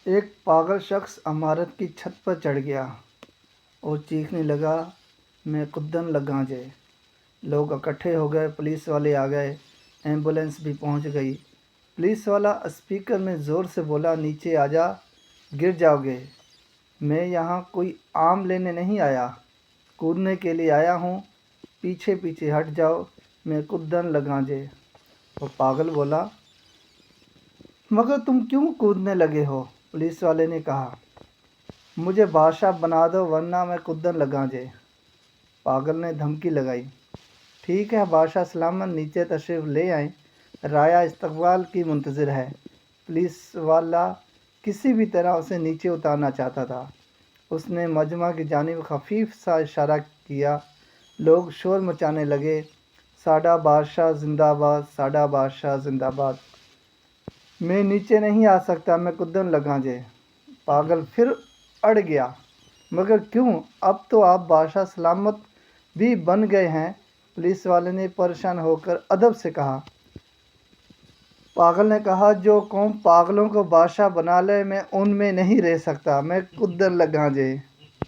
ایک پاگل شخص عمارت کی چھت پر چڑھ گیا اور چیخنے لگا، میں کودن لگا جے۔ لوگ اکٹھے ہو گئے، پولیس والے آ گئے، ایمبولینس بھی پہنچ گئی۔ پولیس والا اسپیکر میں زور سے بولا، نیچے آ جا، گر جاؤ گے۔ میں یہاں کوئی آم لینے نہیں آیا، کودنے کے لیے آیا ہوں، پیچھے پیچھے ہٹ جاؤ، میں کودن لگا جے۔ وہ پاگل بولا، مگر تم کیوں کودنے لگے ہو؟ پولیس والے نے کہا، مجھے بادشاہ بنا دو ورنہ میں کودن لگا جے۔ پاگل نے دھمکی لگائی، ٹھیک ہے، بادشاہ سلامت نیچے تشریف لے آئیں، رایا استقبال کی منتظر ہے۔ پولیس والا کسی بھی طرح اسے نیچے اتارنا چاہتا تھا۔ اس نے مجمع کی جانب خفیف سا اشارہ کیا۔ لوگ شور مچانے لگے، ساڈا بادشاہ زندہ باد، ساڈا بادشاہ زندہ باد۔ میں نیچے نہیں آ سکتا، میں کودن لگا جے۔ پاگل پھر اڑ گیا، مگر کیوں؟ اب تو آپ بادشاہ سلامت بھی بن گئے ہیں۔ پولیس والے نے پریشان ہو کر ادب سے کہا۔ پاگل نے کہا، جو قوم پاگلوں کو بادشاہ بنا لے، میں ان میں نہیں رہ سکتا، میں کودن لگا جے۔